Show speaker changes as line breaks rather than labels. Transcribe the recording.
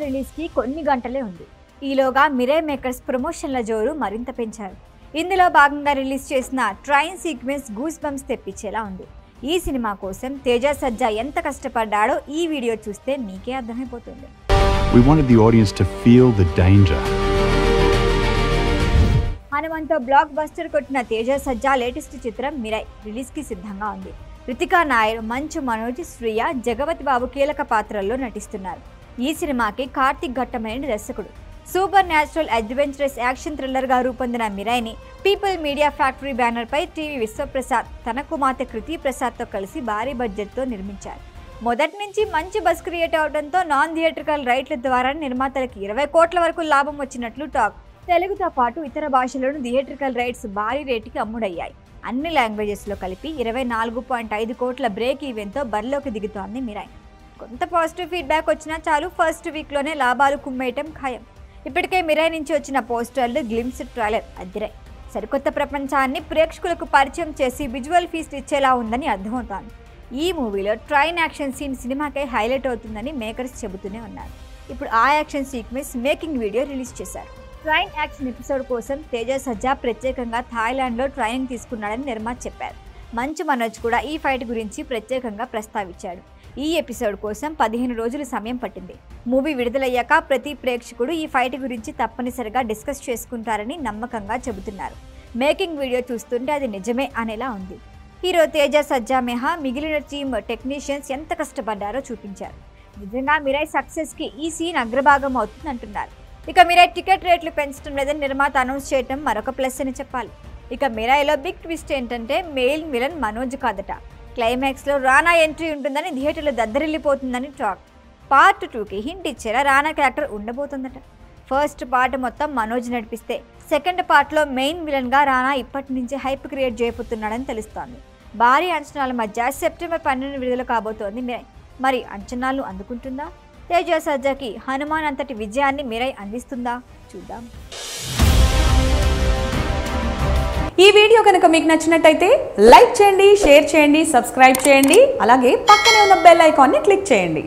రిలీజ్కి కొన్ని గంటలే ఉంది. ఈలోగా మిరై మేకర్స్ ప్రమోషన్ల జోరు మరింత పెంచారు. ఇందులో భాగంగా రిలీజ్ చేసిన ట్రైన్ సీక్వెన్స్ గూస్ బంప్స్ తెప్పించేలా ఉంది. ఈ సినిమా కోసం తేజ సజ్జా ఎంత కష్టపడ్డాడో ఈ వీడియో చూస్తే మీకే అర్థమైపోతుంది.
We wanted the audience to feel the danger.
హనుమంతో బ్లాక్ బస్టర్ కొట్టిన తేజ సజ్జా లేటెస్ట్ చిత్రం మిరై రిలీజ్కి సిద్ధంగా ఉంది. రితికా నాయర్, మంచు మనోజ్, శ్రియ, జగపతి బాబు కీలక పాత్రల్లో నటిస్తున్నారు. ఈ సినిమాకి కార్తిక్ ఘట్టమనేని దర్శకుడు. సూపర్ న్యాచురల్ అడ్వెంచరస్ యాక్షన్ థ్రిల్లర్గా రూపొందిన మిరైని పీపుల్ మీడియా ఫ్యాక్టరీ బ్యానర్పై టీవీ విశ్వప్రసాద్ తన కుమార్తె కృతి ప్రసాద్తో కలిసి భారీ బడ్జెట్తో నిర్మించారు. మొదటి నుంచి మంచి బజ్ క్రియేట్ అవడంతో నాన్ థియేట్రికల్ రైట్ల ద్వారా నిర్మాతలకు 20 కోట్ల వరకు లాభం వచ్చినట్లు టాక్. తెలుగుతో పాటు ఇతర భాషలోనూ థియేట్రికల్ రైట్స్ భారీ రేటుకి అమ్ముడయ్యాయి. అన్ని లాంగ్వేజెస్లో కలిపి 24.5 కోట్ల బ్రేక్ ఈవెన్తో బరిలోకి దిగుతోంది మిరై. కొంత పాజిటివ్ ఫీడ్బ్యాక్ వచ్చినా చాలు, ఫస్ట్ వీక్లోనే లాభాలు కుమ్మేయటం ఖాయం. ఇప్పటికే మిరై నుంచి వచ్చిన పోస్టర్లు, గ్లిమ్స్, ట్రైలర్ అదిరాయి. సరికొత్త ప్రపంచాన్ని ప్రేక్షకులకు పరిచయం చేసి విజువల్ ఫీస్ట్ ఇచ్చేలా ఉందని అర్థమవుతోంది. ఈ మూవీలో ట్రైన్ యాక్షన్ సీన్ సినిమాకే హైలైట్ అవుతుందని మేకర్స్ చెబుతూనే ఉన్నారు. ఇప్పుడు ఆ action sequence making video release చేశారు. ట్రైన్ యాక్షన్ ఎపిసోడ్ కోసం తేజ సజ్జా ప్రత్యేకంగా థాయిలాండ్లో ట్రైనింగ్ తీసుకున్నాడని నిర్మాత చెప్పారు. మంచు మనోజ్ కూడా ఈ ఫైట్ గురించి ప్రత్యేకంగా ప్రస్తావించాడు. ఈ ఎపిసోడ్ కోసం 15 రోజులు సమయం పట్టింది. మూవీ విడుదలయ్యాక ప్రతి ప్రేక్షకుడు ఈ ఫైట్ గురించి తప్పనిసరిగా డిస్కస్ చేసుకుంటారని నమ్మకంగా చెబుతున్నారు. మేకింగ్ వీడియో చూస్తుంటే అది నిజమే అనేలా ఉంది. హీరో తేజ సజ్జా మినహా మిగిలిన టీమ్ టెక్నీషియన్స్ ఎంత కష్టపడ్డారో చూపించారు. నిజంగా మిరై సక్సెస్కి ఈ సీన్ అగ్రభాగం అవుతుందంటున్నారు. ఇక మిరై టికెట్ రేట్లు పెంచడం లేదని నిర్మాత అనౌన్స్ చేయడం మరొక ప్లస్ అని చెప్పాలి. ఇక మిరైలో బిగ్ ట్విస్ట్ ఏంటంటే మెయిన్ విలన్ మనోజ్ కాదట. క్లైమాక్స్లో రానా ఎంట్రీ ఉంటుందని థియేటర్లో దద్దరిల్లిపోతుందని టాక్. పార్ట్ 2కి హింట్ ఇచ్చేలా రానా క్యారెక్టర్ ఉండబోతుందట. ఫస్ట్ పార్ట్ మొత్తం మనోజ్ నడిపిస్తే సెకండ్ పార్ట్లో మెయిన్ విలన్గా రానా ఇప్పటి నుంచి హైప్ క్రియేట్ చేయబోతున్నాడని తెలుస్తోంది. భారీ అంచనాల మధ్య సెప్టెంబర్ 12 విడుదల కాబోతోంది మిరై. మరి అంచనాలు అందుకుంటుందా? తేజ సజ్జాకి హనుమాన్ అంతటి విజయాన్ని మిరై అందిస్తుందా? చూద్దాం.
ఈ వీడియో కనుక మీకు నచ్చినట్టయితే లైక్ చేయండి, షేర్ చేయండి, సబ్స్క్రైబ్ చేయండి. అలాగే పక్కనే ఉన్న బెల్ ఐకాన్ని క్లిక్ చేయండి.